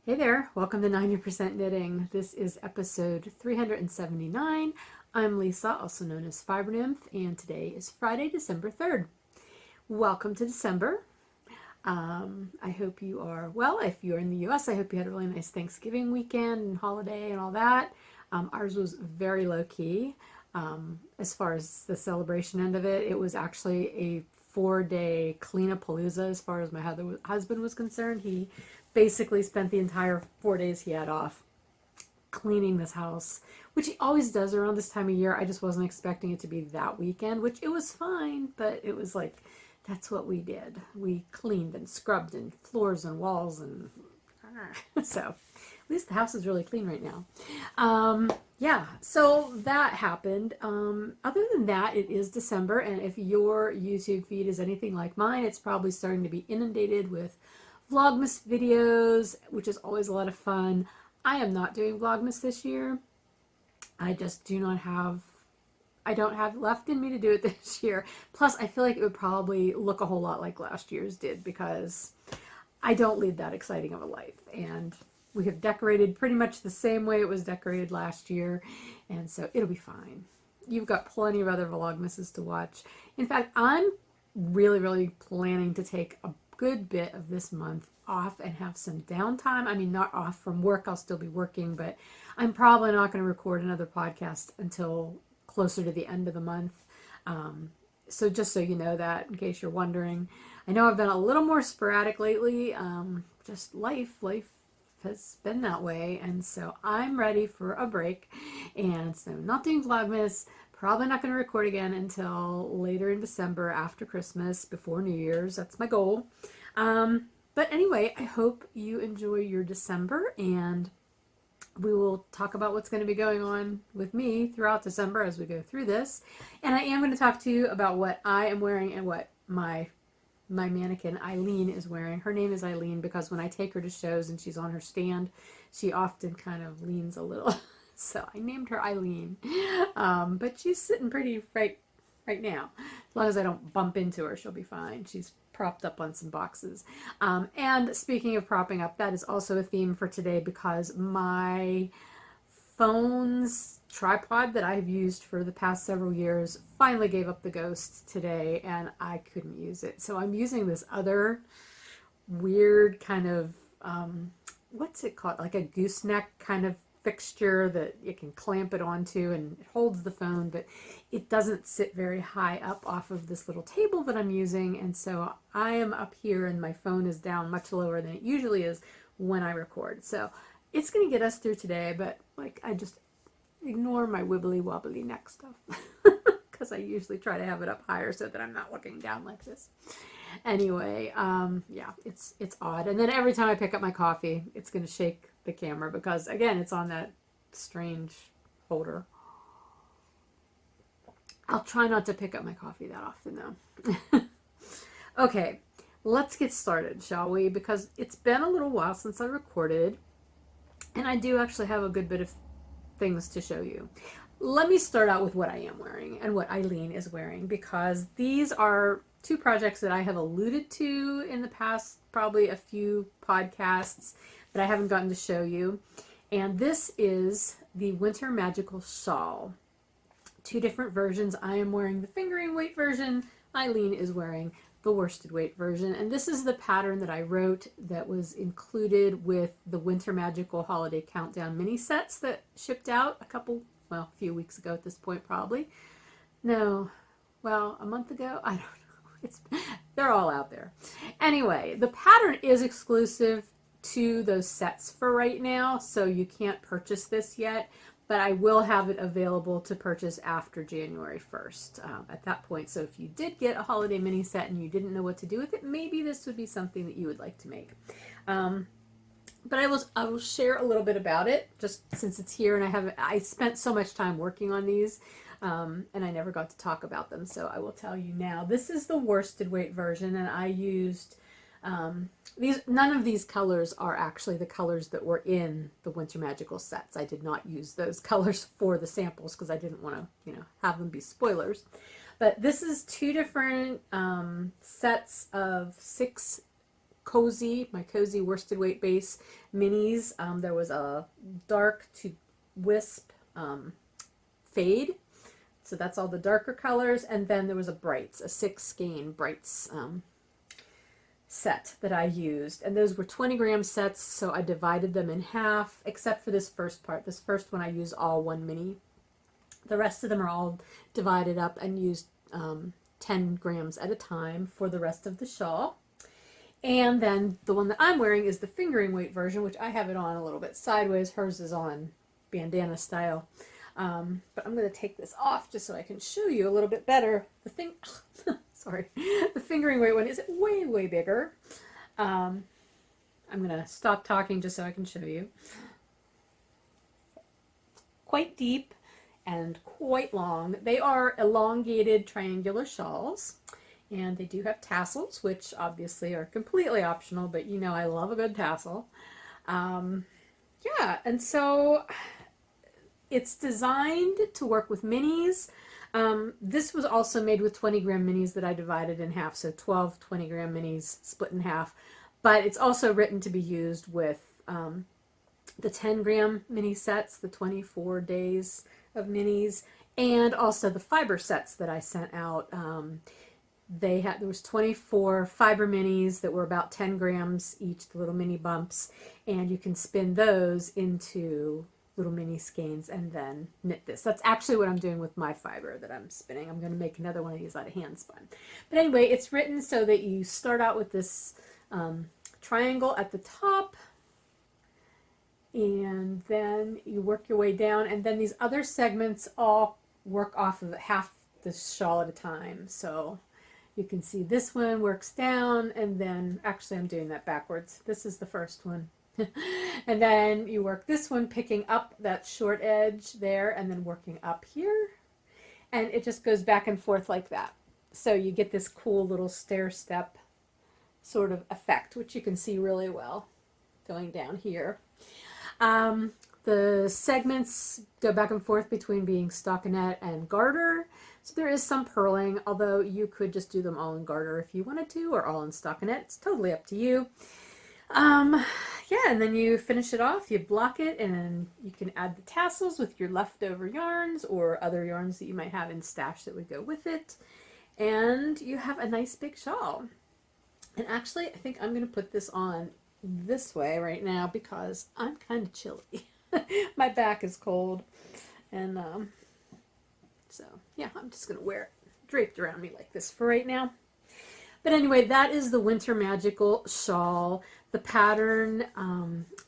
Hey there, welcome to 90% Knitting. This is episode 379. I'm Lisa, also known as Fiber Nymph, and today is Friday, December 3rd. Welcome to December. I hope you are well. If you're in the US, I hope you had a really nice Thanksgiving weekend and holiday and all that. Ours was very low key. As far as the celebration end of it, it was actually a 4-day clean-a-palooza as far as my husband was concerned. He basically spent the entire 4 days he had off cleaning this house, which he always does around this time of year. I just wasn't expecting it to be that weekend, which it was fine, but it was like, that's what we did. We cleaned and scrubbed and floors and walls and so at least the house is really clean right now. Yeah, so that happened. Other than that, it is December, and if your YouTube feed is anything like mine, it's probably starting to be inundated with Vlogmas videos, which is always a lot of fun. I am not doing Vlogmas this year. I just I don't have left in me to do it this year. Plus, I feel like it would probably look a whole lot like last year's did because I don't lead that exciting of a life. And we have decorated pretty much the same way it was decorated last year. And so it'll be fine. You've got plenty of other Vlogmases to watch. In fact, I'm really planning to take a good bit of this month off and have some downtime. I mean, not off from work. I'll still be working, but I'm probably not going to record another podcast until closer to the end of the month. So just so you know that, in case you're wondering. I know I've been a little more sporadic lately. Just life has been that way, and so I'm ready for a break. And so not doing Vlogmas, probably not going to record again until later in December after Christmas, before New Year's. That's my goal. But anyway, I hope you enjoy your December, and we will talk about what's going to be going on with me throughout December as we go through this. And I am going to talk to you about what I am wearing and what my mannequin Eileen is wearing. Her name is Eileen because when I take her to shows and she's on her stand, she often kind of leans a little. So I named her Eileen. But she's sitting pretty right now. As long as I don't bump into her, she'll be fine. She's propped up on some boxes. And speaking of propping up, that is also a theme for today because my phone's tripod that I've used for the past several years finally gave up the ghost today, and I couldn't use it. So I'm using this other weird kind of, what's it called? Like a gooseneck kind of fixture that you can clamp it onto, and it holds the phone, but it doesn't sit very high up off of this little table that I'm using. And so I am up here and my phone is down much lower than it usually is when I record. So it's going to get us through today, but like I just ignore my wibbly wobbly neck stuff because I usually try to have it up higher so that I'm not looking down like this. Anyway, yeah, it's odd. And then every time I pick up my coffee, it's going to shake the camera because, again, it's on that strange holder. I'll try not to pick up my coffee that often, though. Okay, let's get started, shall we? Because it's been a little while since I recorded, and I do actually have a good bit of things to show you. Let me start out with what I am wearing and what Eileen is wearing, because these are two projects that I have alluded to in the past, probably a few podcasts, but I haven't gotten to show you. And this is the Winter Magical Shawl. Two different versions. I am wearing the fingering weight version. Eileen is wearing the worsted weight version. And this is the pattern that I wrote that was included with the Winter Magical Holiday Countdown mini sets that shipped out a few weeks ago at this point, probably. No, well, a month ago? I don't know. They're all out there. Anyway, the pattern is exclusive to those sets for right now, so you can't purchase this yet, but I will have it available to purchase after January 1st at that point. So if you did get a holiday mini set and you didn't know what to do with it, maybe this would be something that you would like to make. But I will share a little bit about it just since it's here, and I spent so much time working on these. And I never got to talk about them, so I will tell you now. This is the worsted weight version, and I used none of these colors are actually the colors that were in the Winter Magical sets. I did not use those colors for the samples because I didn't want to, have them be spoilers. But this is two different sets of 6 cozy, my cozy worsted weight base minis. There was a dark to wisp fade, so that's all the darker colors, and then there was a brights, a 6 skein brights set that I used, and those were 20-gram sets, so I divided them in half, except for this first part. This first one I used all one mini. The rest of them are all divided up and used 10 grams at a time for the rest of the shawl. And then the one that I'm wearing is the fingering weight version, which I have it on a little bit sideways. Hers is on bandana style. But I'm going to take this off just so I can show you a little bit better. Sorry, the fingering weight one is way, way bigger. I'm going to stop talking just so I can show you. Quite deep and quite long. They are elongated triangular shawls, and they do have tassels, which obviously are completely optional, but you know I love a good tassel. Yeah, and so it's designed to work with minis. This was also made with 20-gram minis that I divided in half, so 12 20-gram minis split in half. But it's also written to be used with the 10-gram mini sets, the 24 days of minis, and also the fiber sets that I sent out. There was 24 fiber minis that were about 10 grams each, the little mini bumps, and you can spin those into little mini skeins and then knit this. That's actually what I'm doing with my fiber that I'm spinning. I'm going to make another one of these out of hand spun. But anyway, it's written so that you start out with this triangle at the top, and then you work your way down, and then these other segments all work off of half the shawl at a time. So you can see this one works down, and then actually I'm doing that backwards. This is the first one. And then you work this one, picking up that short edge there and then working up here, and it just goes back and forth like that. So you get this cool little stair step sort of effect, which you can see really well going down here. The segments go back and forth between being stockinette and garter, so there is some purling, although you could just do them all in garter if you wanted to, or all in stockinette. It's totally up to you. Yeah, and then you finish it off, you block it, and you can add the tassels with your leftover yarns or other yarns that you might have in stash that would go with it, and you have a nice big shawl. And actually, I think I'm going to put this on this way right now because I'm kind of chilly. My back is cold, and so yeah, I'm just going to wear it draped around me like this for right now. But anyway, that is the Winter Magical Shawl. The pattern,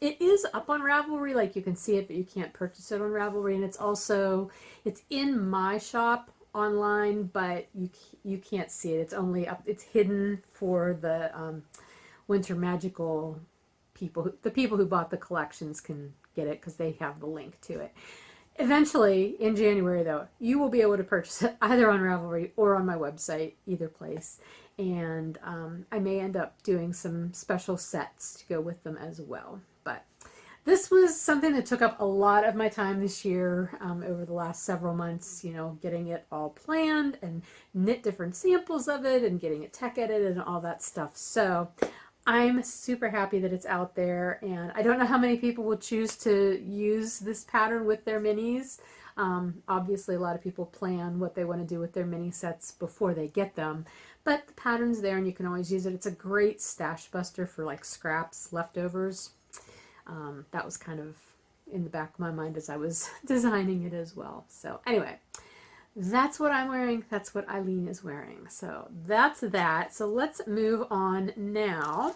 it is up on Ravelry, like you can see it, but you can't purchase it on Ravelry. And it's in my shop online, but you can't see it. It's only up, it's hidden for the Winter Magical people. The people who bought the collections can get it because they have the link to it. Eventually, in January though, you will be able to purchase it either on Ravelry or on my website, either place. And I may end up doing some special sets to go with them as well. But this was something that took up a lot of my time this year, over the last several months, you know, getting it all planned and knit different samples of it and getting it tech edited and all that stuff. So I'm super happy that it's out there, and I don't know how many people will choose to use this pattern with their minis. Obviously, a lot of people plan what they want to do with their mini sets before they get them, but the pattern's there and you can always use it. It's a great stash buster for like scraps, leftovers. That was kind of in the back of my mind as I was designing it as well. So anyway, that's what I'm wearing. That's what Eileen is wearing. So that's that. So let's move on now.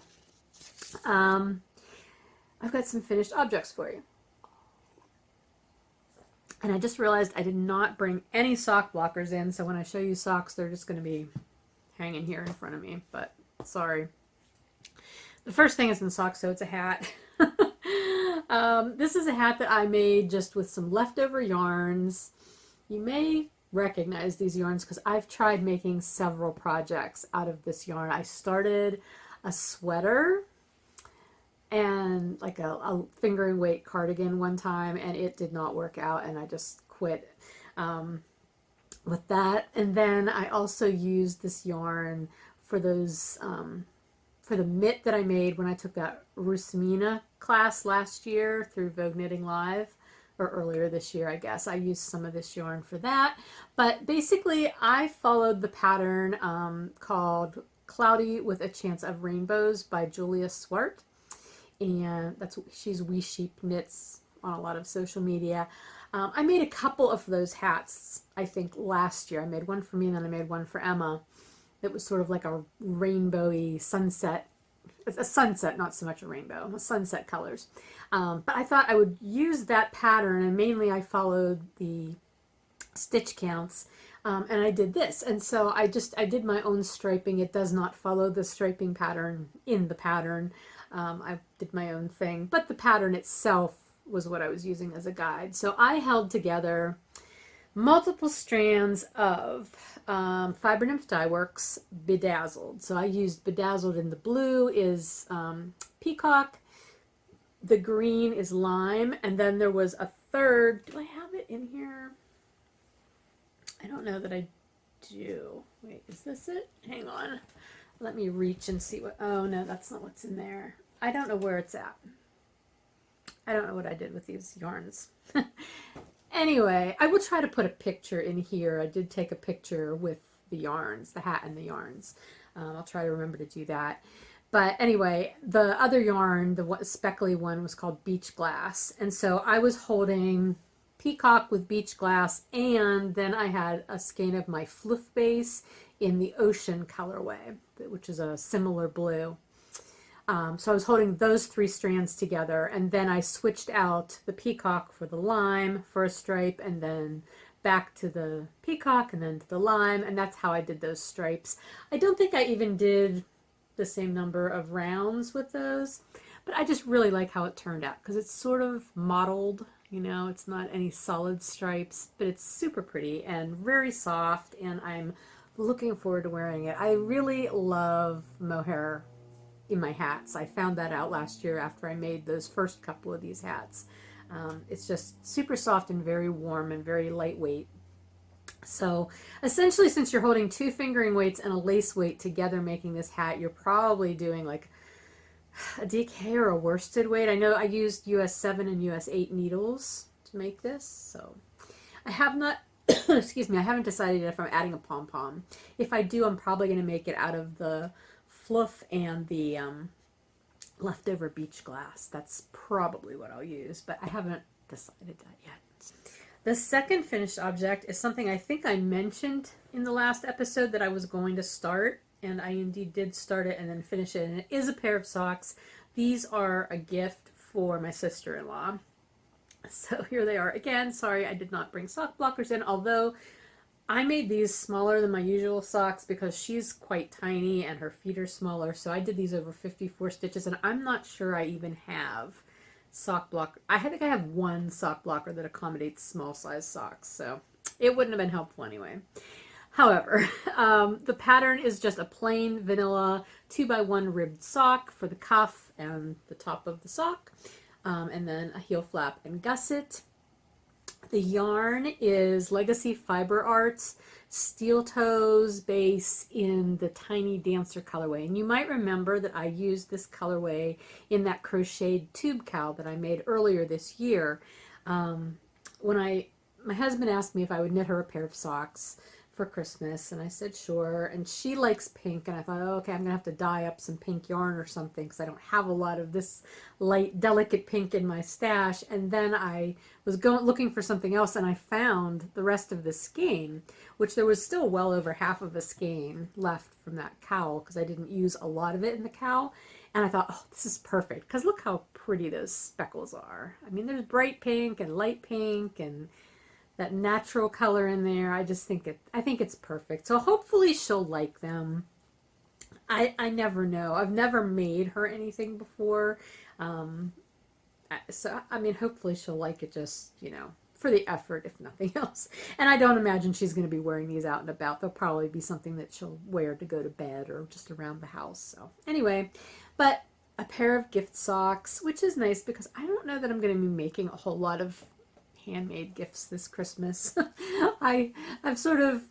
I've got some finished objects for you. And I just realized I did not bring any sock blockers in, so when I show you socks, they're just going to be hanging here in front of me, but sorry. The first thing is in socks, so it's a hat. This is a hat that I made just with some leftover yarns. You may recognize these yarns because I've tried making several projects out of this yarn. I started a sweater and like a fingering weight cardigan one time, and it did not work out, and I just quit with that. And then I also used this yarn for those for the mitt that I made when I took that Rusmina class last year through Vogue Knitting Live, or earlier this year, I guess. I used some of this yarn for that. But basically, I followed the pattern called Cloudy with a Chance of Rainbows by Julia Swart. And she's Wee Sheep Knits on a lot of social media. I made a couple of those hats, I think, last year. I made one for me and then I made one for Emma. It was sort of like a rainbowy sunset. A sunset, not so much a rainbow, sunset colors. But I thought I would use that pattern, and mainly I followed the stitch counts, and I did this. And so I did my own striping. It does not follow the striping pattern in the pattern. I did my own thing, but the pattern itself was what I was using as a guide. So I held together multiple strands of Fiber Nymph Dye Works Bedazzled. So I used Bedazzled, in the blue is Peacock, the green is Lime, and then there was a third. Do I have it in here? I don't know that I do. Wait, is this it? Hang on. Let me reach and see what, oh no, that's not what's in there. I don't know where it's at. I don't know what I did with these yarns. Anyway, I will try to put a picture in here. I did take a picture with the yarns, the hat and the yarns. I'll try to remember to do that. But anyway, the other yarn, the speckly one, was called Beach Glass. And so I was holding Peacock with Beach Glass, and then I had a skein of my Floof base in the Ocean colorway, which is a similar blue. So I was holding those three strands together, and then I switched out the Peacock for the Lime for a stripe, and then back to the Peacock, and then to the Lime, and that's how I did those stripes. I don't think I even did the same number of rounds with those, but I just really like how it turned out, because it's sort of mottled, you know, it's not any solid stripes, but it's super pretty and very soft, and I'm looking forward to wearing it. I really love mohair in my hats. I found that out last year after I made those first couple of these hats. It's just super soft and very warm and very lightweight. So essentially, since you're holding two fingering weights and a lace weight together making this hat, you're probably doing like a DK or a worsted weight. I know I used US 7 and US 8 needles to make this, so I have not excuse me, I haven't decided if I'm adding a pom-pom. If I do, I'm probably going to make it out of the Floof and the leftover Beach Glass. That's probably what I'll use, but I haven't decided that yet. The second finished object is something I think I mentioned in the last episode that I was going to start, and I indeed did start it and then finish it, and it is a pair of socks. These are a gift for my sister-in-law. So here they are. Again, sorry I did not bring sock blockers in, although I made these smaller than my usual socks because she's quite tiny and her feet are smaller. So I did these over 54 stitches, and I'm not sure I even have sock blocker. I think I have one sock blocker that accommodates small size socks, so it wouldn't have been helpful anyway. However, the pattern is just a plain vanilla 2x1 ribbed sock for the cuff and the top of the sock, and then a heel flap and gusset. The yarn is Legacy Fiber Artz Steel Toes base in the Tiny Dancer colorway. And you might remember that I used this colorway in that crocheted tube cowl that I made earlier this year. My husband asked me if I would knit her a pair of socks for Christmas, and I said sure, and she likes pink, and I thought, oh, okay, I'm gonna have to dye up some pink yarn or something because I don't have a lot of this light delicate pink in my stash. And then I was looking for something else, and I found the rest of the skein, which there was still well over half of a skein left from that cowl because I didn't use a lot of it in the cowl. And I thought, oh, this is perfect because look how pretty those speckles are. I mean, there's bright pink and light pink and that natural color in there. I think it's perfect. So hopefully she'll like them. I never know. I've never made her anything before. So, I mean, hopefully she'll like it just, you know, for the effort, if nothing else. And I don't imagine she's going to be wearing these out and about. They'll probably be something that she'll wear to go to bed or just around the house. So anyway, but a pair of gift socks, which is nice because I don't know that I'm going to be making a whole lot of handmade gifts this Christmas. I've sort of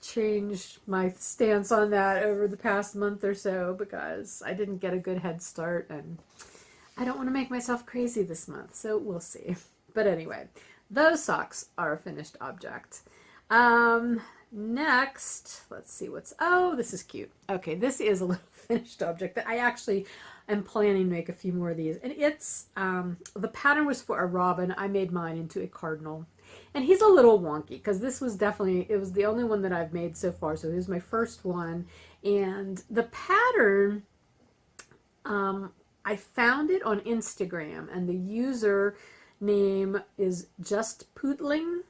changed my stance on that over the past month or so because I didn't get a good head start and I don't want to make myself crazy this month, so we'll see. But anyway, those socks are a finished object. Next, let's see what's, oh, this is cute. Okay, this is a little finished object that I actually am planning to make a few more of these. And it's, the pattern was for a robin. I made mine into a cardinal. And he's a little wonky because this was definitely, it was the only one that I've made so far. So it was my first one. And the pattern, I found it on Instagram and the user name is Just Pootling,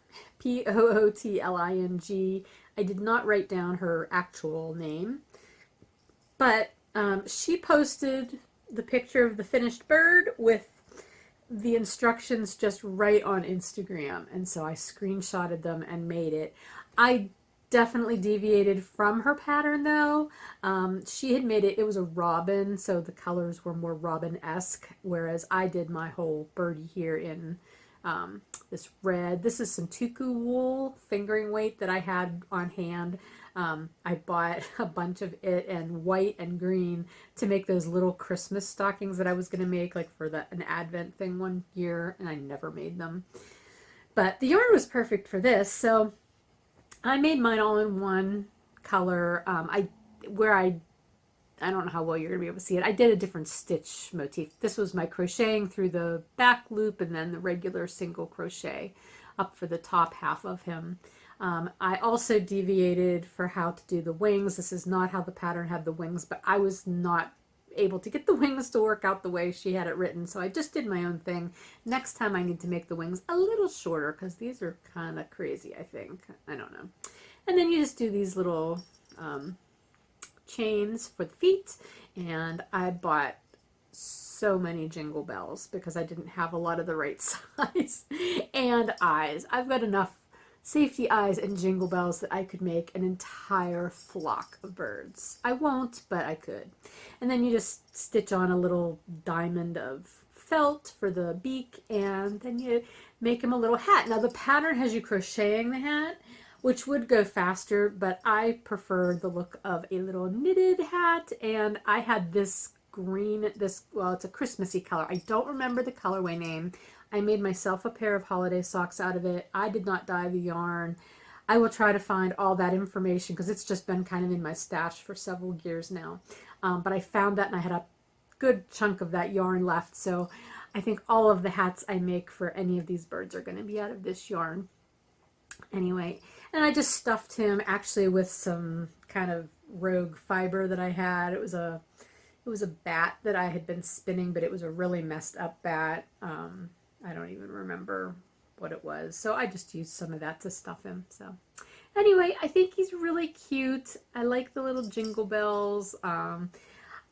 Pootling. I did not write down her actual name, but she posted the picture of the finished bird with the instructions just right on Instagram, and so I screenshotted them and made it. I definitely deviated from her pattern though. She had made it, it was a robin, so the colors were more robin-esque, whereas I did my whole birdie here in this red. This is some tuku wool fingering weight that I had on hand. I bought a bunch of it and white and green to make those little Christmas stockings that I was going to make like for an Advent thing one year, and I never made them. But the yarn was perfect for this, so I made mine all in one color. I don't know how well you're going to be able to see it. I did a different stitch motif. This was my crocheting through the back loop and then the regular single crochet up for the top half of him. I also deviated for how to do the wings. This is not how the pattern had the wings, but I was not able to get the wings to work out the way she had it written, so I just did my own thing. Next time I need to make the wings a little shorter because these are kind of crazy, I think. I don't know. And then you just do these little chains for the feet, and I bought so many jingle bells because I didn't have a lot of the right size, and eyes. I've got enough safety eyes and jingle bells that I could make an entire flock of birds. I won't, but I could. And then you just stitch on a little diamond of felt for the beak, and then you make him a little hat. Now the pattern has you crocheting the hat, which would go faster, but I prefer the look of a little knitted hat, and I had this green, well, it's a Christmassy color. I don't remember the colorway name. I made myself a pair of holiday socks out of it. I did not dye the yarn. I will try to find all that information because it's just been kind of in my stash for several years now. But I found that and I had a good chunk of that yarn left. So I think all of the hats I make for any of these birds are going to be out of this yarn. Anyway, and I just stuffed him actually with some kind of rogue fiber that I had. It was a bat that I had been spinning, but it was a really messed up bat. I don't even remember what it was. So I just used some of that to stuff him. So anyway, I think he's really cute. I like the little jingle bells. I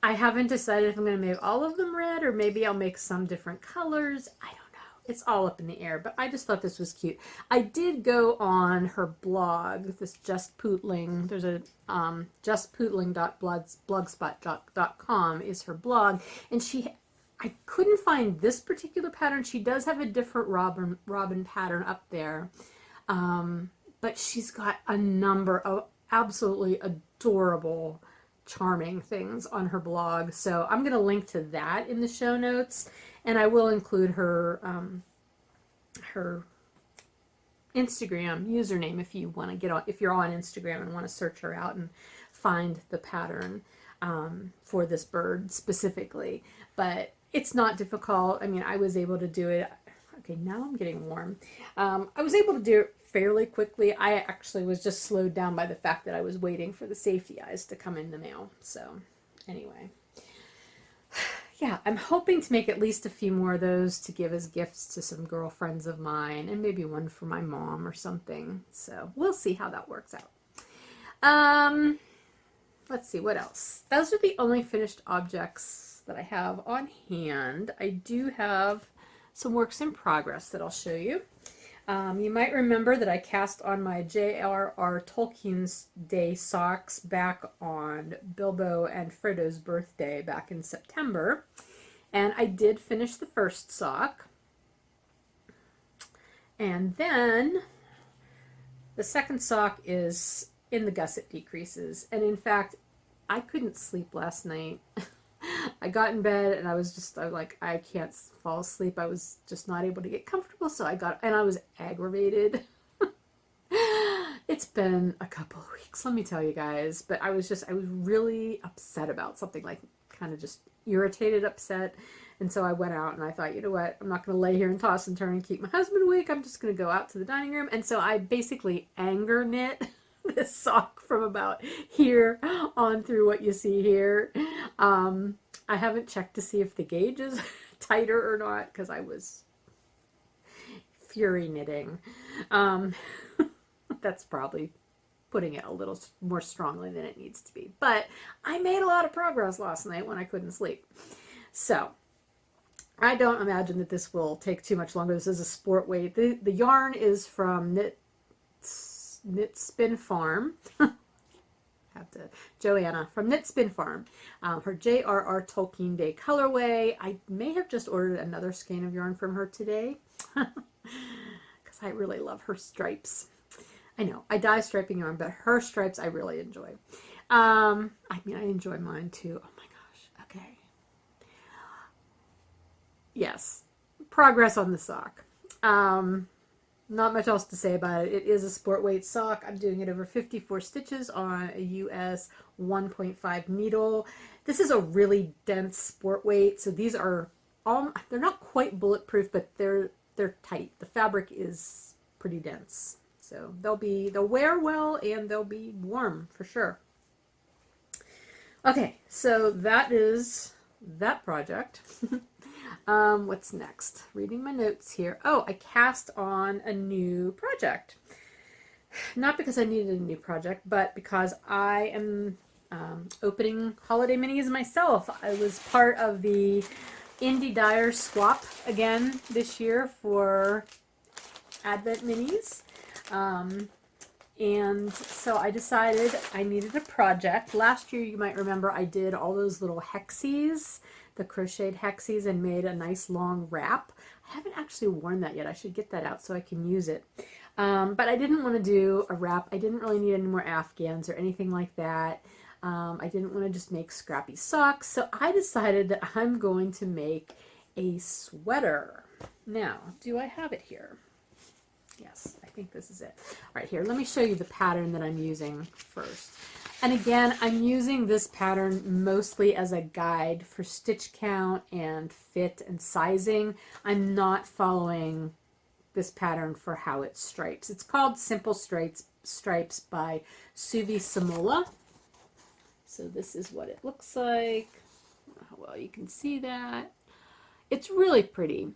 haven't decided if I'm going to make all of them red or maybe I'll make some different colors. I don't know. It's all up in the air, but I just thought this was cute. I did go on her blog, this Just Pootling. There's a justpootling.blogspot.com is her blog, and I couldn't find this particular pattern. She does have a different robin pattern up there, but she's got a number of absolutely adorable, charming things on her blog. So I'm going to link to that in the show notes, and I will include her her Instagram username if you want to get on, if you're on Instagram and want to search her out and find the pattern for this bird specifically. But it's not difficult. I mean, I was able to do it. Okay, now I'm getting warm. I was able to do it fairly quickly. I actually was just slowed down by the fact that I was waiting for the safety eyes to come in the mail. So anyway, yeah, I'm hoping to make at least a few more of those to give as gifts to some girlfriends of mine, and maybe one for my mom or something. So we'll see how that works out. Let's see, what else? Those are the only finished objects that I have on hand. I do have some works in progress that I'll show you. You might remember that I cast on my J.R.R. Tolkien's Day Socks back on Bilbo and Frodo's birthday back in September. And I did finish the first sock. And then the second sock is in the gusset decreases. And in fact, I couldn't sleep last night. I got in bed and I was like, I can't fall asleep. I was just not able to get comfortable. So I was aggravated. It's been a couple of weeks, let me tell you guys, but I was really upset about something, like kind of just irritated, upset. And so I went out and I thought, you know what, I'm not going to lay here and toss and turn and keep my husband awake. I'm just going to go out to the dining room. And so I basically anger knit this sock from about here on through what you see here. I haven't checked to see if the gauge is tighter or not, because I was fury knitting. That's probably putting it a little more strongly than it needs to be. But I made a lot of progress last night when I couldn't sleep. So I don't imagine that this will take too much longer. This is a sport weight. The yarn is from KnitSpinFarm. Joanna from KnitSpinFarm. Her J.R.R. Tolkien Day colorway. I may have just ordered another skein of yarn from her today because I really love her stripes. I know, I dye striping yarn, but her stripes I really enjoy. I mean, I enjoy mine too. Oh my gosh. Okay. Yes. Progress on the sock. Not much else to say about it. It is a sport weight sock. I'm doing it over 54 stitches on a US 1.5 needle. This is a really dense sport weight. So these are they're not quite bulletproof, but they're tight. The fabric is pretty dense. So they'll wear well and they'll be warm for sure. Okay, so that is that project. What's next? Reading my notes here. Oh, I cast on a new project. Not because I needed a new project, but because I am opening holiday minis myself. I was part of the Indie Dyer swap again this year for Advent minis. And so I decided I needed a project. Last year, you might remember, I did all those little hexies, the crocheted hexies, and made a nice long wrap. I haven't actually worn that yet. I should get that out so I can use it. But I didn't want to do a wrap. I didn't really need any more Afghans or anything like that. I didn't want to just make scrappy socks. So I decided that I'm going to make a sweater. Now, do I have it here? Yes, I think this is it. All right, here, let me show you the pattern that I'm using first. And again, I'm using this pattern mostly as a guide for stitch count and fit and sizing. I'm not following this pattern for how it stripes. It's called Simple Stripes by Suvi Samola. So this is what it looks like. How well you can see that. It's really pretty.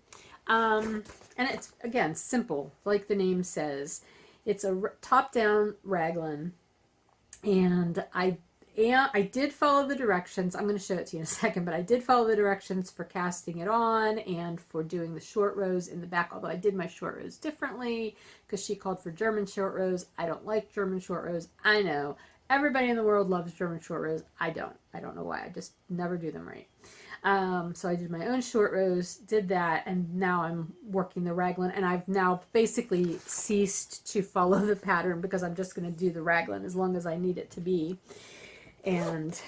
And it's, again, simple, like the name says. It's a top-down raglan, and I did follow the directions. I'm going to show it to you in a second, but I did follow the directions for casting it on and for doing the short rows in the back, although I did my short rows differently because she called for German short rows. I don't like German short rows. I know. Everybody in the world loves German short rows. I don't. I don't know why. I just never do them right. So I did my own short rows, did that, and now I'm working the raglan, and I've now basically ceased to follow the pattern because I'm just going to do the raglan as long as I need it to be and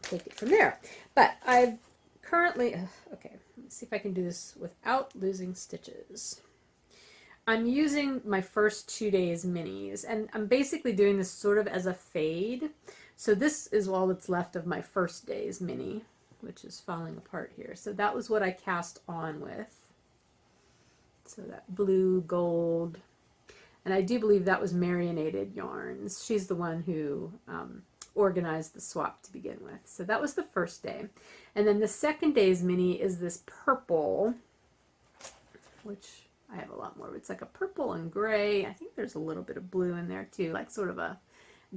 take it from there. But I've currently, okay, let's see if I can do this without losing stitches. I'm using my first 2 days minis, and I'm basically doing this sort of as a fade. So this is all that's left of my first day's mini, which is falling apart here. So that was what I cast on with. So that blue, gold, and I do believe that was Marionated Yarns. She's the one who organized the swap to begin with. So that was the first day. And then the second day's mini is this purple, which I have a lot more. It's like a purple and gray. I think there's a little bit of blue in there too, like sort of a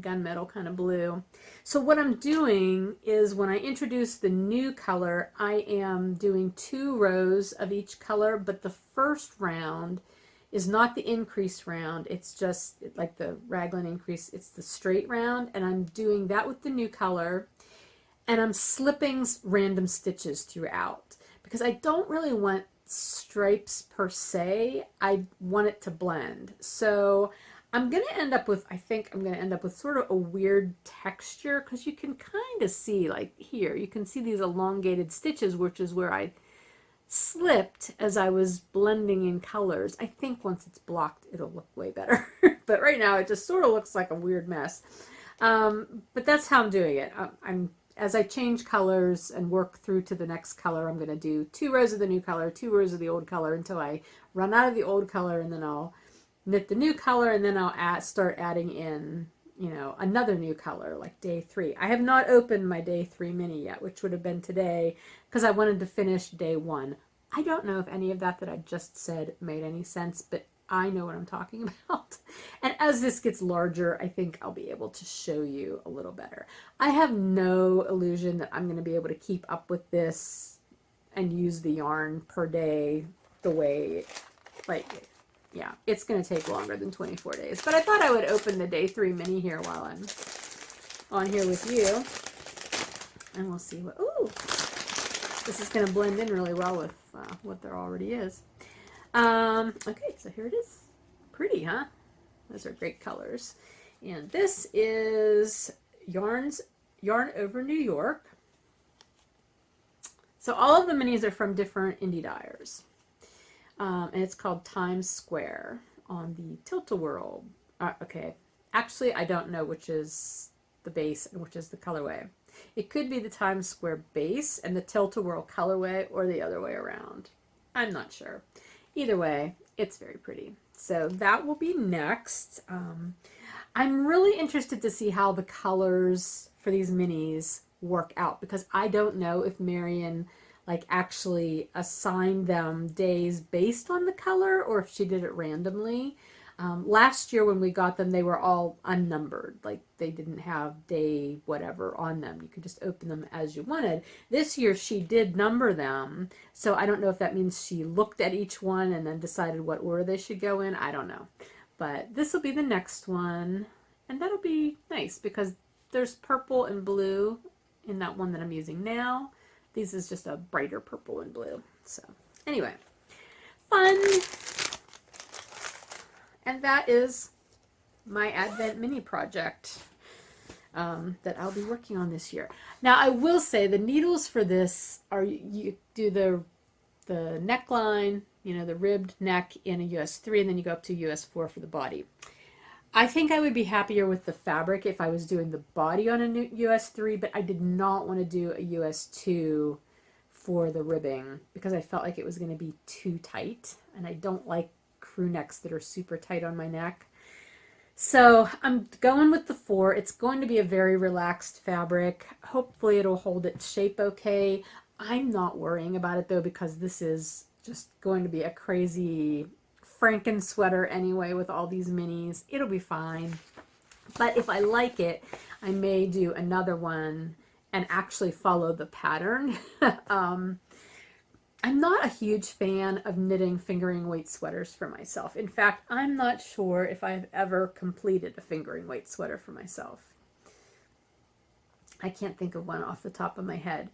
gunmetal kind of blue. So what I'm doing is when I introduce the new color, I am doing 2 rows of each color, but the first round is not the increase round. It's just like the raglan increase. It's the straight round, and I'm doing that with the new color, and I'm slipping random stitches throughout because I don't really want stripes per se. I want it to blend. So I'm going to end up with, I think I'm going to end up with sort of a weird texture, because you can kind of see, like here, you can see these elongated stitches, which is where I slipped as I was blending in colors. I think once it's blocked, it'll look way better. But right now, it just sort of looks like a weird mess. But that's how I'm doing it. As I change colors and work through to the next color, I'm going to do 2 rows of the new color, 2 rows of the old color until I run out of the old color, and then I'll knit the new color, and then I'll start adding in, you know, another new color like day 3. I have not opened my day 3 mini yet, which would have been today, because I wanted to finish day 1. I don't know if any of that I just said made any sense, but I know what I'm talking about. And as this gets larger, I think I'll be able to show you a little better. I have no illusion that I'm going to be able to keep up with this and use the yarn per day the way, like, yeah, it's going to take longer than 24 days. But I thought I would open the day 3 mini here while I'm on here with you. And we'll see what, ooh, this is going to blend in really well with what there already is. Okay, so here it is. Pretty, huh? Those are great colors. And this is Yarn Over New York. So all of the minis are from different indie dyers. And it's called Times Square on the Tilt-A-Whirl. Okay, actually I don't know which is the base and which is the colorway. It could be the Times Square base and the Tilt-A-Whirl colorway, or the other way around. I'm not sure. Either way, it's very pretty. So that will be next. I'm really interested to see how the colors for these minis work out, because I don't know if Marion like actually assigned them days based on the color, or if she did it randomly. Last year when we got them, they were all unnumbered. Like they didn't have day whatever on them. You could just open them as you wanted. This year she did number them. So I don't know if that means she looked at each one and then decided what order they should go in. I don't know. But this will be the next one. And that'll be nice because there's purple and blue in that one that I'm using now. This is just a brighter purple and blue. So anyway, fun. And that is my Advent mini project that I'll be working on this year. Now, I will say the needles for this are, you do the neckline, you know, the ribbed neck in a US 3, and then you go up to US 4 for the body. I think I would be happier with the fabric if I was doing the body on a new US 3, but I did not want to do a US 2 for the ribbing because I felt like it was going to be too tight, and I don't like crew necks that are super tight on my neck. So I'm going with the 4. It's going to be a very relaxed fabric. Hopefully it'll hold its shape okay. I'm not worrying about it though, because this is just going to be a crazy Franken sweater anyway with all these minis. It'll be fine. But if I like it, I may do another one and actually follow the pattern. I'm not a huge fan of knitting fingering weight sweaters for myself. In fact, I'm not sure if I've ever completed a fingering weight sweater for myself. I can't think of one off the top of my head.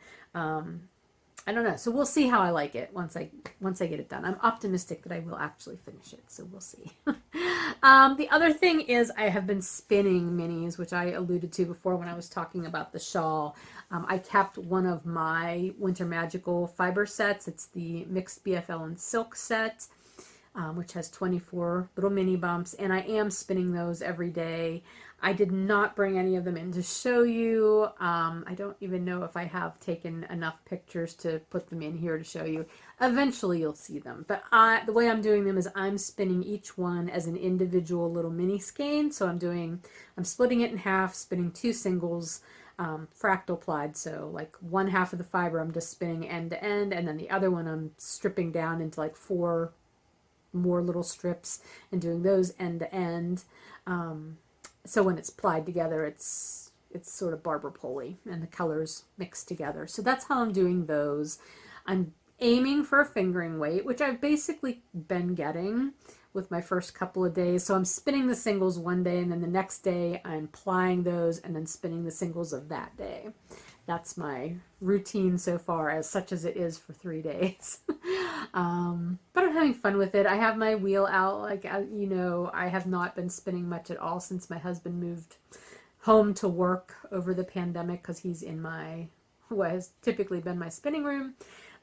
I don't know. So we'll see how I like it once I get it done. I'm optimistic that I will actually finish it, so we'll see. The other thing is I have been spinning minis, which I alluded to before when I was talking about the shawl. I kept one of my Winter Magical fiber sets. It's the Mixed BFL and Silk set, which has 24 little mini bumps, and I am spinning those every day. I did not bring any of them in to show you. I don't even know if I have taken enough pictures to put them in here to show you. Eventually you'll see them. But the way I'm doing them is I'm spinning each one as an individual little mini skein. So I'm splitting it in half, spinning 2 singles, fractal plied. So like one half of the fiber I'm just spinning end to end, and then the other one I'm stripping down into like 4 more little strips and doing those end to end. So when it's plied together, it's sort of barber pole-y and the colors mixed together. So that's how I'm doing those. I'm aiming for a fingering weight, which I've basically been getting with my first couple of days. So I'm spinning the singles one day, and then the next day I'm plying those and then spinning the singles of that day. That's my routine so far, as such as it is for 3 days. But I'm having fun with it. I have my wheel out. Like, you know, I have not been spinning much at all since my husband moved home to work over the pandemic because he's in my, what has typically been my spinning room.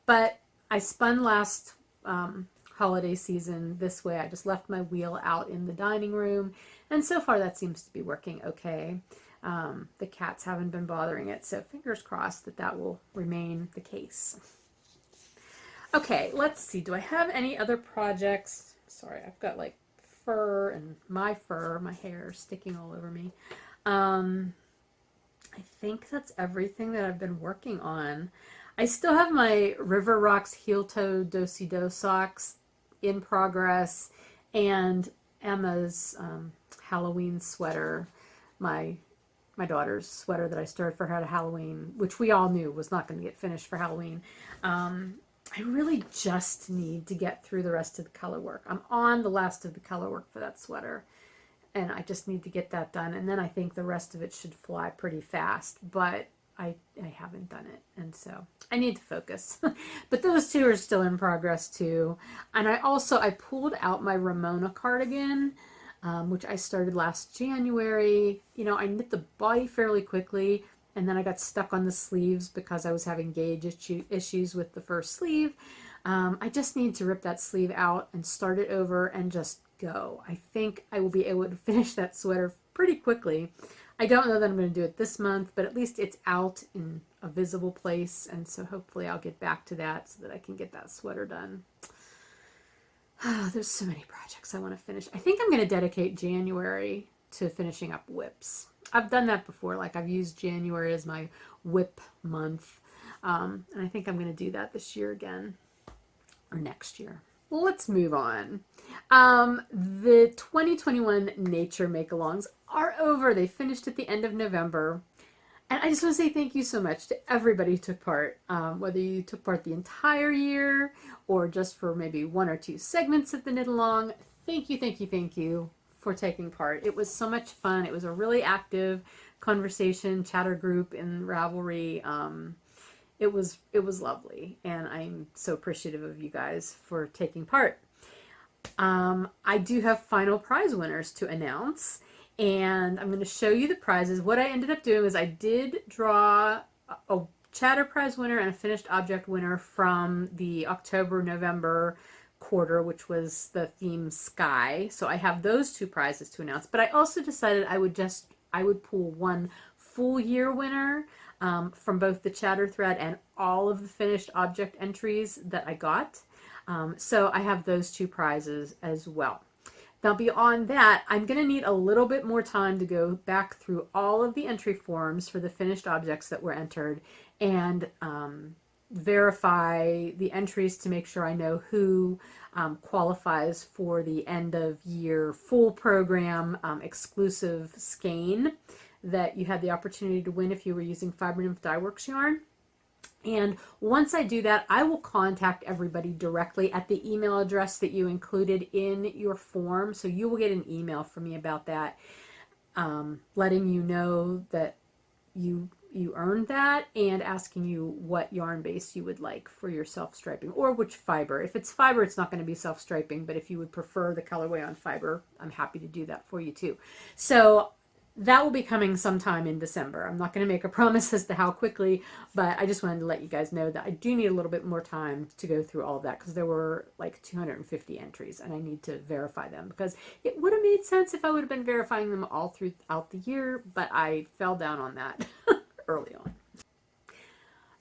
But I spun last holiday season this way. I just left my wheel out in the dining room, and so far that seems to be working okay. The cats haven't been bothering it, so fingers crossed that that will remain the case. Okay, let's see. Do I have any other projects? Sorry, I've got like fur and my hair sticking all over me. I think that's everything that I've been working on. I still have my River Rocks heel toe do-si-do socks in progress, and Emma's Halloween sweater, my daughter's sweater that I started for her at Halloween, which we all knew was not going to get finished for Halloween. I really just need to get through the rest of the color work. I'm on the last of the color work for that sweater, and I just need to get that done, and then I think the rest of it should fly pretty fast, but I haven't done it, and so I need to focus. But those two are still in progress too. And I pulled out my Ramona cardigan, which I started last January. You know, I knit the body fairly quickly, and then I got stuck on the sleeves because I was having gauge issues with the first sleeve. I just need to rip that sleeve out and start it over and just go. I think I will be able to finish that sweater pretty quickly. I don't know that I'm going to do it this month, but at least it's out in a visible place, and so hopefully I'll get back to that so that I can get that sweater done. There's so many projects I want to finish. I think I'm going to dedicate January to finishing up whips. I've done that before. Like, I've used January as my whip month, and I think I'm going to do that this year again, or next year. Let's move on. The 2021 Nature Make-Alongs are over. They finished at the end of November. And I just want to say thank you so much to everybody who took part, whether you took part the entire year or just for maybe 1 or 2 segments of the knit along. Thank you, thank you, thank you for taking part. It was so much fun. It was a really active conversation, chatter group in Ravelry. It was lovely, and I'm so appreciative of you guys for taking part. I do have final prize winners to announce, and I'm going to show you the prizes. What I ended up doing is I did draw a chatter prize winner and a finished object winner from the October-November quarter, which was the theme sky. So I have those 2 prizes to announce, but I also decided I would pull one full year winner from both the chatter thread and all of the finished object entries that I got. So I have those 2 prizes as well. Now beyond that, I'm going to need a little bit more time to go back through all of the entry forms for the finished objects that were entered and verify the entries to make sure I know who qualifies for the end of year full program exclusive skein that you had the opportunity to win if you were using Fiber Nymph Dye Works yarn. And once I do that, I will contact everybody directly at the email address that you included in your form. So you will get an email from me about that, letting you know that you earned that and asking you what yarn base you would like for your self-striping or which fiber. If it's fiber, it's not going to be self-striping, but if you would prefer the colorway on fiber, I'm happy to do that for you too. So that will be coming sometime in December. I'm not going to make a promise as to how quickly, but I just wanted to let you guys know that I do need a little bit more time to go through all of that because there were like 250 entries and I need to verify them because it would have made sense if I would have been verifying them all throughout the year, but I fell down on that early on.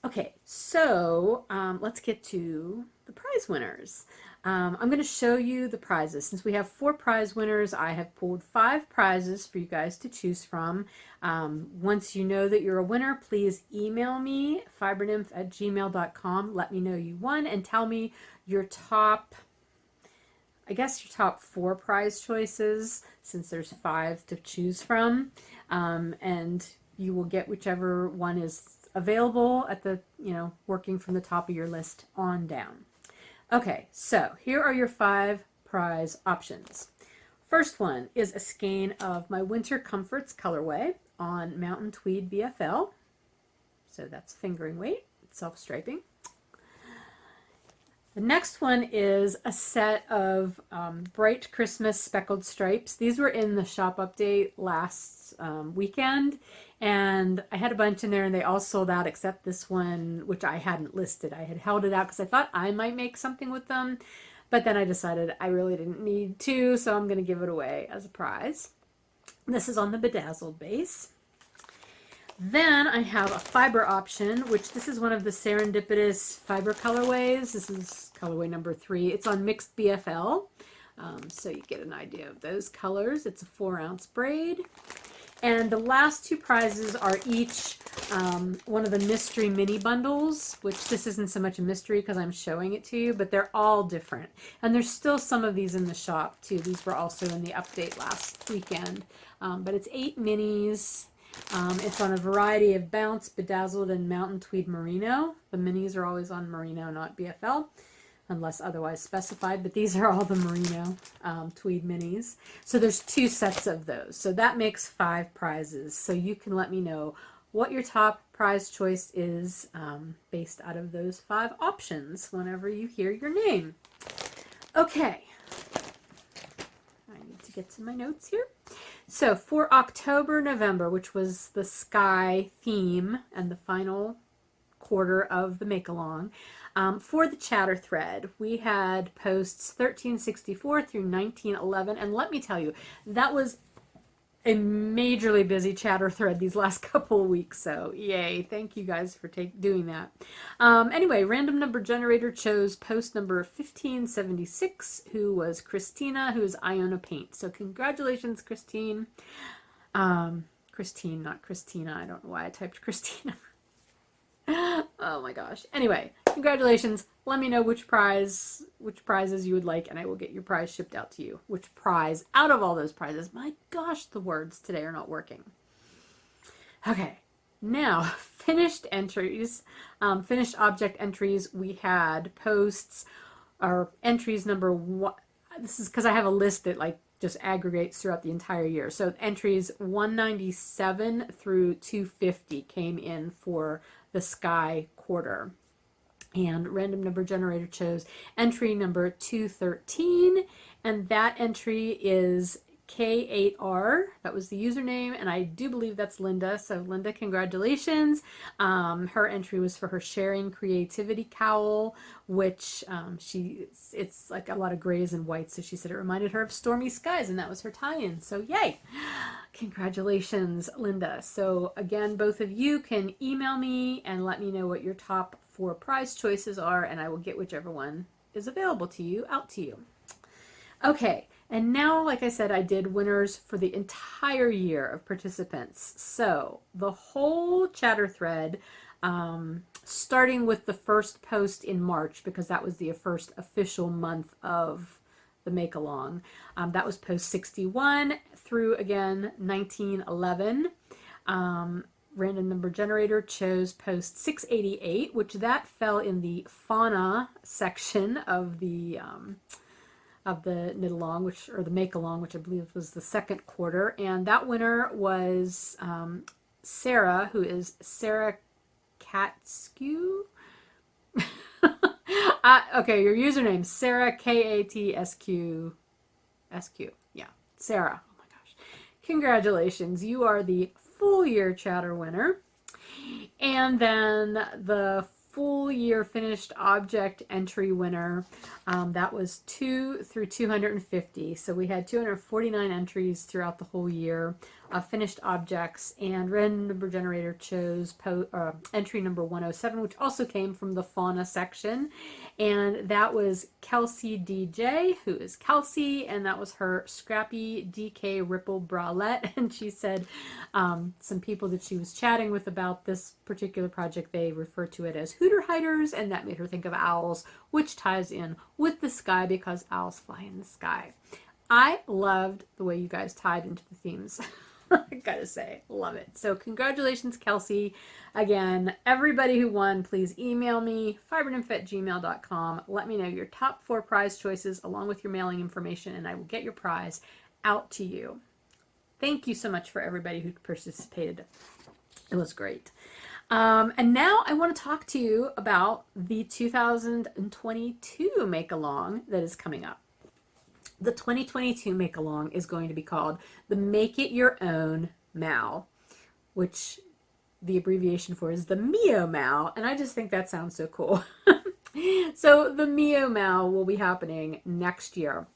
Okay, so let's get to the prize winners. I'm going to show you the prizes. Since we have 4 prize winners, I have pulled 5 prizes for you guys to choose from. Once you know that you're a winner, please email me, fibernymph@gmail.com. Let me know you won and tell me your top, I guess your top 4 prize choices, since there's 5 to choose from. And you will get whichever one is available at the, working from the top of your list on down. Okay, so here are your 5 prize options. First one is a skein of my Winter Comforts colorway on Mountain Tweed BFL. So that's fingering weight, self-striping. The next one is a set of Bright Christmas Speckled Stripes. These were in the shop update last weekend, and I had a bunch in there and they all sold out except this one, which I hadn't listed. I had held it out because I thought I might make something with them, but then I decided I really didn't need to, so I'm going to give it away as a prize. This is on the Bedazzled base. Then I have a fiber option, which this is one of the serendipitous fiber colorways. This is colorway number 3. It's on mixed BFL, so you get an idea of those colors. It's a 4-ounce braid. And the last 2 prizes are each one of the mystery mini bundles, which this isn't so much a mystery because I'm showing it to you, but they're all different. And there's still some of these in the shop too. These were also in the update last weekend. But it's 8 minis. It's on a variety of bounce, bedazzled, and mountain tweed merino. The minis are always on merino, not BFL, unless otherwise specified, but these are all the merino tweed minis. So there's 2 sets of those. So that makes 5 prizes. So you can let me know what your top prize choice is based out of those 5 options whenever you hear your name. Okay. I need to get to my notes here. So for October, November, which was the sky theme and the final quarter of the make-along, for the chatter thread, we had posts 1364 through 1911. And let me tell you, that was a majorly busy chatter thread these last couple of weeks. So yay, thank you guys for doing that. Anyway, random number generator chose post number 1576, who was Christina, who is Iona Paint. So congratulations, Christine. Christine, not Christina. I don't know why I typed Christina. Oh my gosh. Anyway, congratulations. Let me know which prizes you would like, and I will get your prize shipped out to you. Which prize out of all those prizes? My gosh, the words today are not working. Okay, now finished entries, finished object entries. We had posts or entries number 1. This is because I have a list that like just aggregates throughout the entire year. So entries 197 through 250 came in for the sky quarter. And random number generator chose entry number 213, and that entry is K8R. That was the username, and I do believe that's Linda. So Linda, congratulations. Her entry was for her sharing creativity cowl, which it's like a lot of grays and whites. So she said it reminded her of stormy skies, and that was her tie-in. So yay! Congratulations, Linda. So again, both of you can email me and let me know what your top 4 prize choices are, and I will get whichever one is available to you out to you. Okay. And now, like I said, I did winners for the entire year of participants. So the whole chatter thread, starting with the first post in March, because that was the first official month of the make-along. That was post 61 through, again, 1911. Random number generator chose post 688, which that fell in the fauna section of the knit along, or the make along, which I believe was the second quarter. And that winner was Sarah, who is Sarah Katskew. Okay, your username, Sarah, Katsq. Yeah, Sarah. Oh my gosh. Congratulations. You are the full year chatter winner. And then the full year finished object entry winner, that was 2 through 250. So we had 249 entries throughout the whole year of finished objects, and random number generator chose entry number 107, which also came from the fauna section, and that was Kelsey DJ, who is Kelsey, and that was her Scrappy DK Ripple bralette. And she said some people that she was chatting with about this particular project, they refer to it as Hooter Hiders, and that made her think of owls, which ties in with the sky because owls fly in the sky. I loved the way you guys tied into the themes. I gotta say, love it. So congratulations, Kelsey. Again, everybody who won, please email me, fibernymph@gmail.com. Let me know your top 4 prize choices along with your mailing information, and I will get your prize out to you. Thank you so much for everybody who participated. It was great. And now I want to talk to you about the 2022 make along that is coming up. The 2022 make along is going to be called the Make It Your Own MAL, which the abbreviation for is the MIYO MAL, and I just think that sounds so cool. So the MIYO MAL will be happening next year.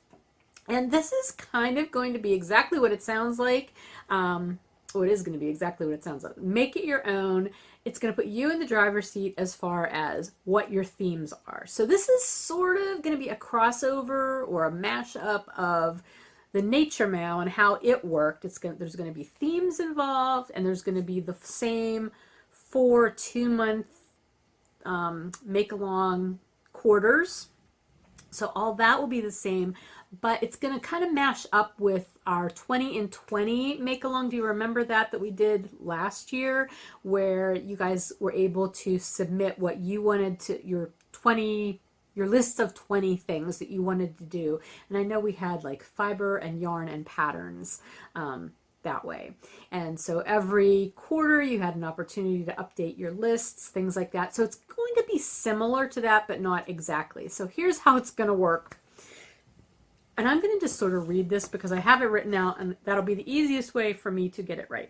And this is kind of going to be exactly what it sounds like. It is going to be exactly what it sounds like. Make it your own. It's going to put you in the driver's seat as far as what your themes are. So this is sort of going to be a crossover or a mashup of the Nature MAL and how it worked. There's going to be themes involved, and there's going to be the same 4 2-month make-along quarters. So all that will be the same, but it's going to kind of mash up with our 20 in 20 make-along. Do you remember that we did last year, where you guys were able to submit what you wanted to, your list of 20 things that you wanted to do? And I know we had like fiber and yarn and patterns that way. And so every quarter you had an opportunity to update your lists, things like that. So it's going to be similar to that, but not exactly. So here's how it's going to work. And I'm going to just sort of read this because I have it written out, and that'll be the easiest way for me to get it right.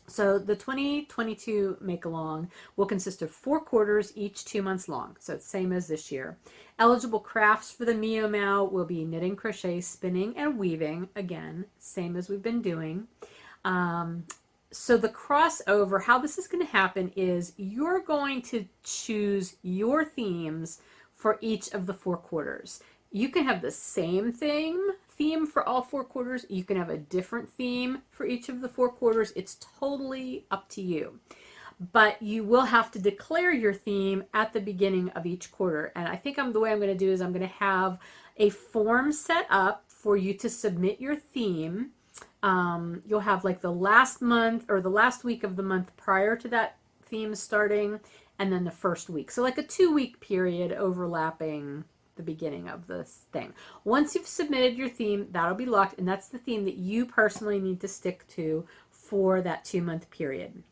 So the 2022 make-along will consist of 4 quarters, each 2 months long. So it's same as this year. Eligible crafts for the MIYO MAL will be knitting, crochet, spinning, and weaving. Again, same as we've been doing. So the crossover, how this is going to happen is you're going to choose your themes for each of the 4 quarters. You can have the same theme for all 4 quarters. You can have a different theme for each of the 4 quarters. It's totally up to you. But you will have to declare your theme at the beginning of each quarter. And I think the way I'm going to do is I'm going to have a form set up for you to submit your theme. You'll have like the last month or the last week of the month prior to that theme starting, and then the first week. So like a 2-week period overlapping the beginning of this thing. Once you've submitted your theme, that'll be locked, and that's the theme that you personally need to stick to for that 2-month period.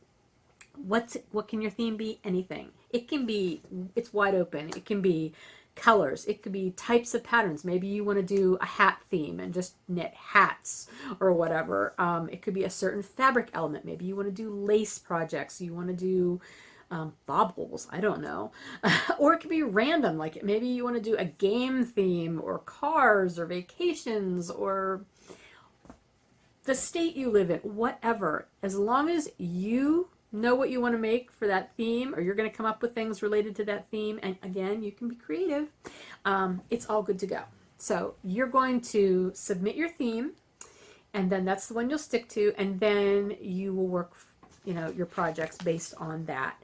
What can your theme be? Anything. It can be, it's wide open. It can be colors. It could be types of patterns. Maybe you want to do a hat theme and just knit hats or whatever. It could be a certain fabric element. Maybe you want to do lace projects. You want to do baubles, I don't know. Or it could be random, like maybe you want to do a game theme or cars or vacations or the state you live in, whatever. As long as you know what you want to make for that theme, or you're going to come up with things related to that theme, and again, you can be creative, it's all good to go. So you're going to submit your theme, and then that's the one you'll stick to, and then you will work your projects based on that.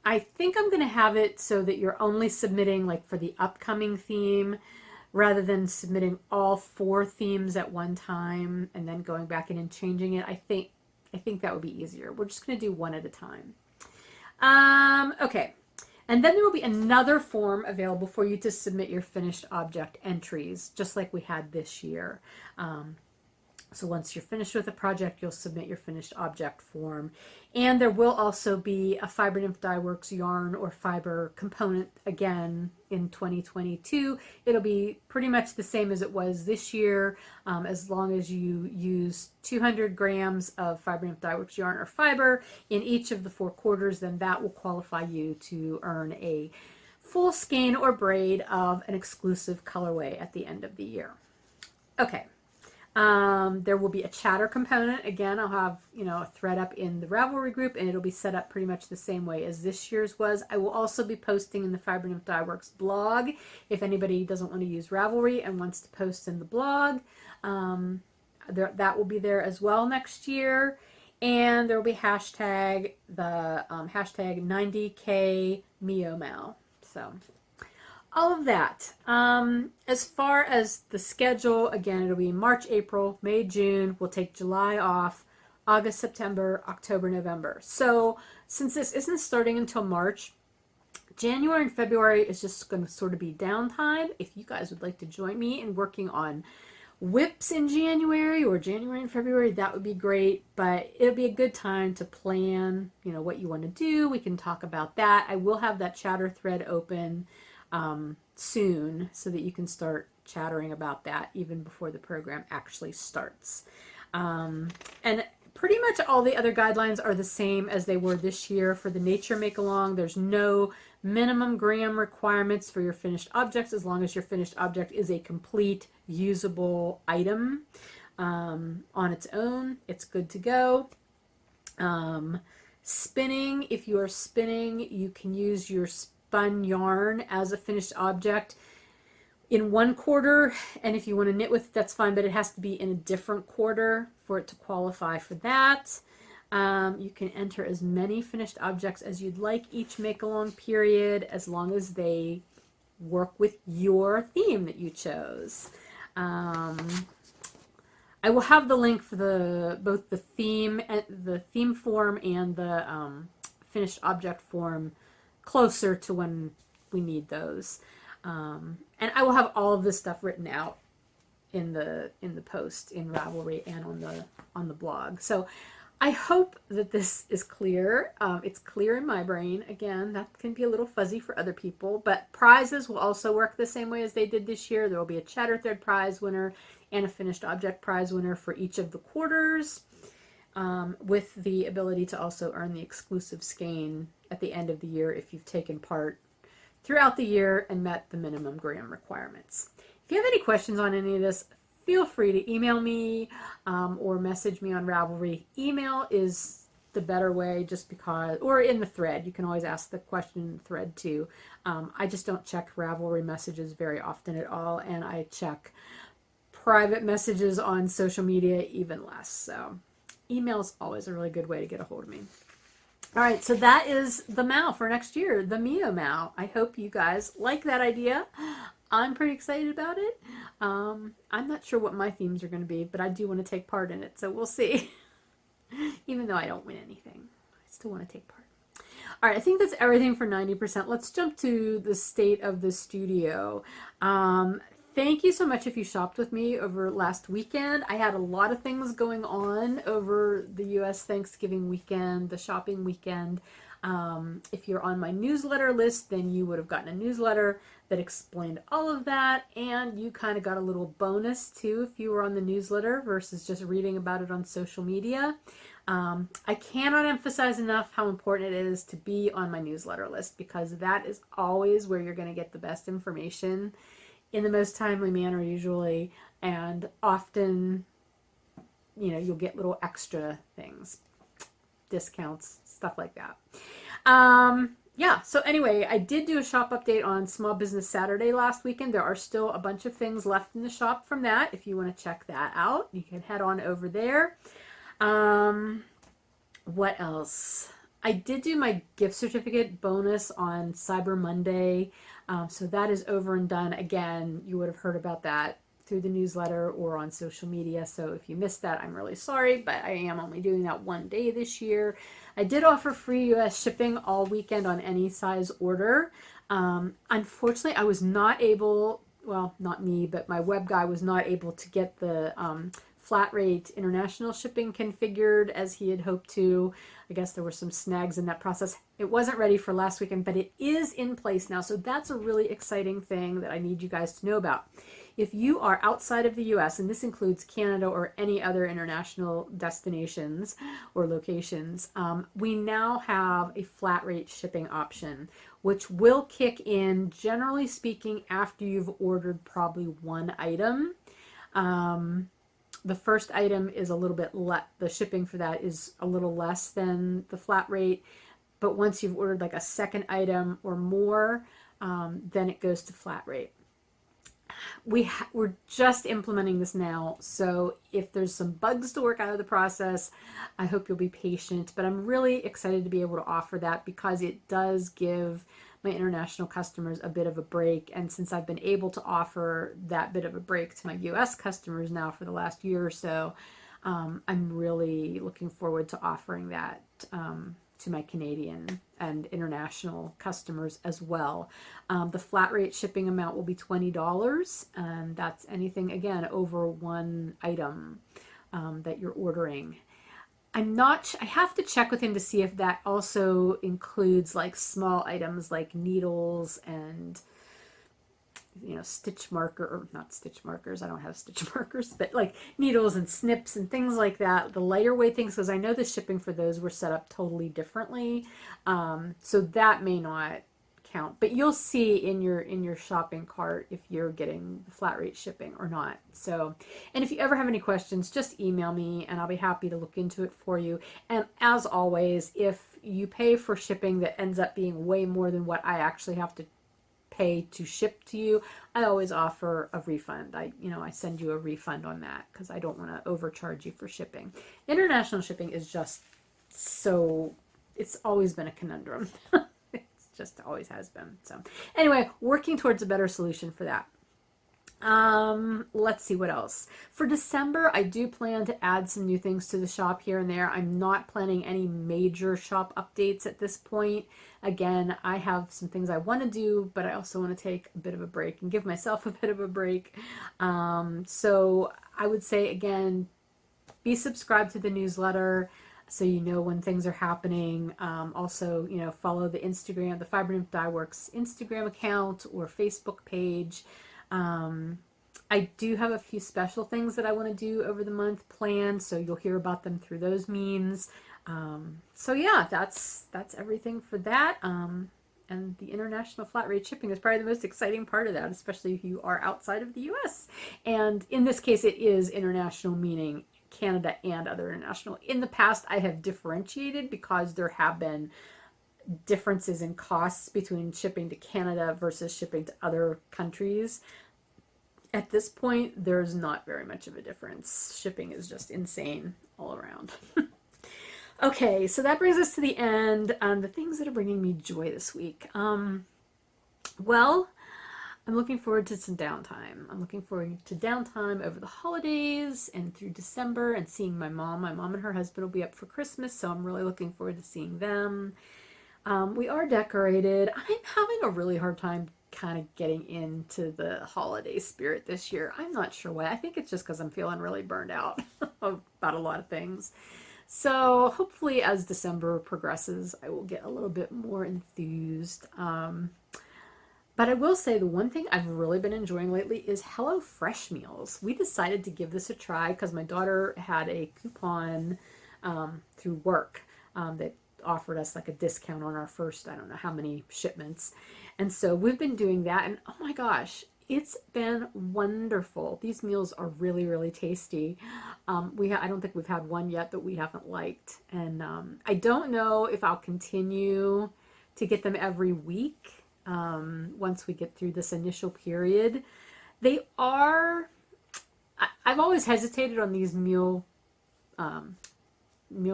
I think I'm going to have it so that you're only submitting like for the upcoming theme rather than submitting all 4 themes at one time and then going back in and changing it. I think that would be easier. We're just going to do one at a time. Okay. And then there will be another form available for you to submit your finished object entries, just like we had this year. So once you're finished with the project, you'll submit your finished object form. And there will also be a Fiber Nymph Dye Works yarn or fiber component again in 2022. It'll be pretty much the same as it was this year, as long as you use 200 grams of Fiber Nymph Dye Works yarn or fiber in each of the 4 quarters, then that will qualify you to earn a full skein or braid of an exclusive colorway at the end of the year. Okay. There will be a chatter component. Again, I'll have, a thread up in the Ravelry group, and it'll be set up pretty much the same way as this year's was. I will also be posting in the Fiber Nymph Dye Works blog. If anybody doesn't want to use Ravelry and wants to post in the blog, that will be there as well next year. And there will be hashtag 90K MIYO MAL. So all of that. As far as the schedule, again, it'll be March, April, May, June. We'll take July off, August, September, October, November. So since this isn't starting until March, January and February is just going to sort of be downtime. If you guys would like to join me in working on whips in January or January and February, that would be great, but it'll be a good time to plan, what you want to do. We can talk about that. I will have that chatter thread open soon so that you can start chattering about that even before the program actually starts. And pretty much all the other guidelines are the same as they were this year for the Nature Make-Along. There's no minimum gram requirements for your finished objects as long as your finished object is a complete usable item on its own. It's good to go. Spinning, if you are spinning, you can use your spun yarn as a finished object in one quarter, and if you want to knit with it, that's fine, but it has to be in a different quarter for it to qualify for that. You can enter as many finished objects as you'd like each make-along period, as long as they work with your theme that you chose. I will have the link for both the theme form and the finished object form closer to when we need those. And I will have all of this stuff written out in the post in Ravelry and on the blog. So I hope that this is clear. It's clear in my brain. Again, that can be a little fuzzy for other people, but prizes will also work the same way as they did this year. There will be a chatter thread prize winner and a finished object prize winner for each of the quarters, with the ability to also earn the exclusive skein at the end of the year if you've taken part throughout the year and met the minimum gram requirements. If you have any questions on any of this, feel free to email me or message me on Ravelry. Email is the better way, just because, or in the thread. You can always ask the question in the thread too. I just don't check Ravelry messages very often at all, and I check private messages on social media even less. So email is always a really good way to get a hold of me. All right, so that is the MIYO for next year, the MIYO MIYO. I hope you guys like that idea. I'm pretty excited about it. I'm not sure what my themes are going to be, but I do want to take part in it, so we'll see. Even though I don't win anything, I still want to take part. All right, I think that's everything for 90%. Let's jump to the state of the studio. Thank you so much if you shopped with me over last weekend. I had a lot of things going on over the U.S. Thanksgiving weekend, the shopping weekend. If you're on my newsletter list, then you would have gotten a newsletter that explained all of that, and you kind of got a little bonus too if you were on the newsletter versus just reading about it on social media. I cannot emphasize enough how important it is to be on my newsletter list, because that is always where you're going to get the best information in the most timely manner usually, and often, you'll get little extra things, discounts, stuff like that. Yeah, so anyway, I did do a shop update on Small Business Saturday last weekend. There are still a bunch of things left in the shop from that. If you want to check that out, you can head on over there. What else? I did do my gift certificate bonus on Cyber Monday. So that is over and done. Again, you would have heard about that through the newsletter or on social media. So if you missed that, I'm really sorry, but I am only doing that one day this year. I did offer free US shipping all weekend on any size order. Unfortunately, I was not able, well, not me, but my web guy was not able to get the flat rate international shipping configured as he had hoped to. I guess there were some snags in that process. It wasn't ready for last weekend, but it is in place now. So that's a really exciting thing that I need you guys to know about. If you are outside of the US, and this includes Canada or any other international destinations or locations, we now have a flat rate shipping option, which will kick in, generally speaking, after you've ordered probably one item. The first item is a little bit the shipping for that is a little less than the flat rate, but once you've ordered like a second item or more, then it goes to flat rate. We're just implementing this now, so if there's some bugs to work out of the process, I hope you'll be patient, but I'm really excited to be able to offer that because it does give my international customers a bit of a break. And since I've been able to offer that bit of a break to my US customers now for the last year or so, I'm really looking forward to offering that to my Canadian and international customers as well. The flat rate shipping amount will be $20, and that's anything, again, over one item that you're ordering. I have to check with him to see if that also includes like small items like needles and, stitch marker, or not stitch markers. I don't have stitch markers, but like needles and snips and things like that. The lighter weight things, because I know the shipping for those were set up totally differently. So that may not count, but you'll see in your shopping cart if you're getting the flat rate shipping or not. So, and if you ever have any questions, just email me and I'll be happy to look into it for you. And as always, if you pay for shipping that ends up being way more than what I actually have to pay to ship to you, I always offer a refund. I send you a refund on that because I don't want to overcharge you for shipping. International shipping is just it's always been a conundrum. Just always has been. So anyway, working towards a better solution for that. Let's see what else. For December, I do plan to add some new things to the shop here and there. I'm not planning any major shop updates at this point. Again, I have some things I want to do, but I also want to take a bit of a break and give myself a bit of a break. So I would say, again, be subscribed to the newsletter so you know when things are happening. Also, follow the Fiber Nymph Dye Works Instagram account or Facebook page. I do have a few special things that I want to do over the month planned, so you'll hear about them through those means. So yeah, that's everything for that. And the international flat rate shipping is probably the most exciting part of that, especially if you are outside of the US. And in this case, it is international, meaning Canada and other international. In the past, I have differentiated because there have been differences in costs between shipping to Canada versus shipping to other countries. At this point, there's not very much of a difference. Shipping is just insane all around. Okay, so that brings us to the end. The things that are bringing me joy this week. Well, I'm looking forward to some downtime. I'm looking forward to downtime over the holidays and through December and seeing my mom. My mom and her husband will be up for Christmas, so I'm really looking forward to seeing them. We are decorated. I'm having a really hard time kind of getting into the holiday spirit this year. I'm not sure why. I think it's just because I'm feeling really burned out about a lot of things. So hopefully as December progresses, I will get a little bit more enthused. But I will say the one thing I've really been enjoying lately is HelloFresh meals. We decided to give this a try because my daughter had a coupon through work that offered us like a discount on our first, I don't know how many shipments. And so we've been doing that, and oh my gosh, it's been wonderful. These meals are really, really tasty. I don't think we've had one yet that we haven't liked. And I don't know if I'll continue to get them every week once we get through this initial period. I've always hesitated on these meal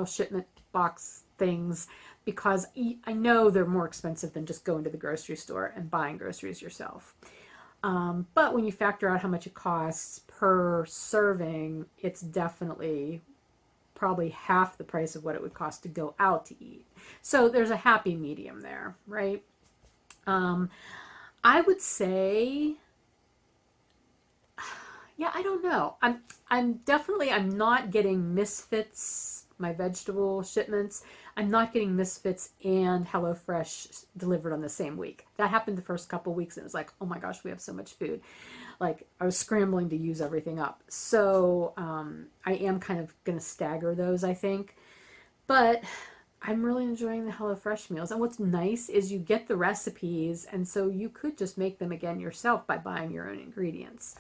shipment box things because I know they're more expensive than just going to the grocery store and buying groceries yourself. But when you factor out how much it costs per serving, it's definitely probably half the price of what it would cost to go out to eat. So there's a happy medium there, right? I would say, yeah, I don't know. I'm not getting Misfits, my vegetable shipments. I'm not getting Misfits and HelloFresh delivered on the same week. That happened the first couple weeks, and it was like, oh my gosh, we have so much food. Like, I was scrambling to use everything up. So I am kind of going to stagger those, I think. But I'm really enjoying the HelloFresh meals. And what's nice is you get the recipes, and so you could just make them again yourself by buying your own ingredients.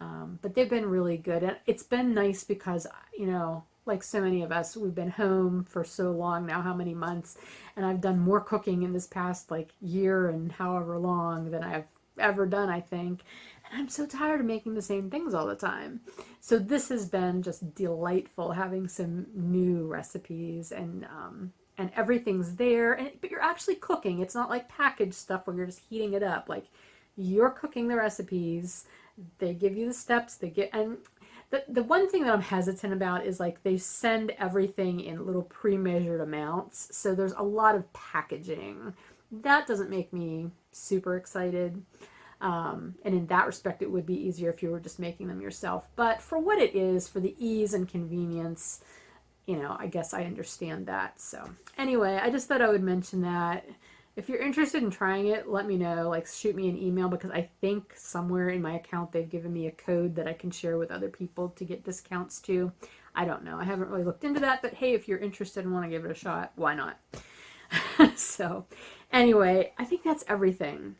But they've been really good. And it's been nice because, like so many of us, we've been home for so long now, how many months, and I've done more cooking in this past year and however long than I've ever done, I think. And I'm so tired of making the same things all the time. So this has been just delightful, having some new recipes and everything's there. But you're actually cooking. It's not like packaged stuff where you're just heating it up. Like, you're cooking the recipes. They give you the steps. And The one thing that I'm hesitant about is like they send everything in little pre-measured amounts. So there's a lot of packaging. That doesn't make me super excited. And in that respect, it would be easier if you were just making them yourself. But for what it is, for the ease and convenience, you know, I guess I understand that. So anyway, I just thought I would mention that. If you're interested in trying it, let me know. Like, shoot me an email, because I think somewhere in my account they've given me a code that I can share with other people to get discounts to. I don't know. I haven't really looked into that, but hey, if you're interested and want to give it a shot, why not? So anyway, I think that's everything.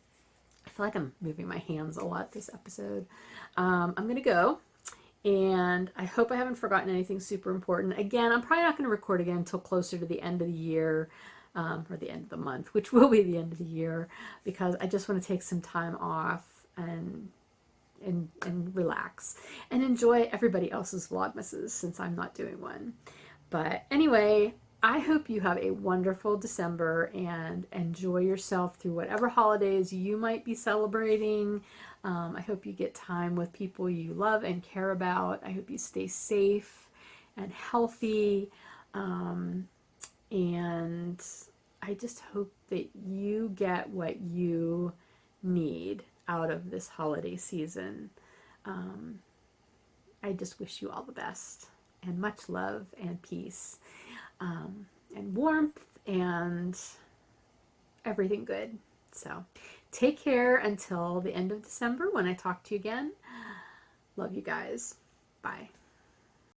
I feel like I'm moving my hands a lot this episode. I'm going to go. And I hope I haven't forgotten anything super important. Again, I'm probably not going to record again until closer to the end of the year. Or the end of the month, which will be the end of the year, because I just want to take some time off and relax and enjoy everybody else's Vlogmases, since I'm not doing one. But anyway, I hope you have a wonderful December and enjoy yourself through whatever holidays you might be celebrating. I hope you get time with people you love and care about. I hope you stay safe and healthy. And I just hope that you get what you need out of this holiday season. I just wish you all the best, and much love and peace, and warmth and everything good. So take care until the end of December when I talk to you again. Love you guys. Bye.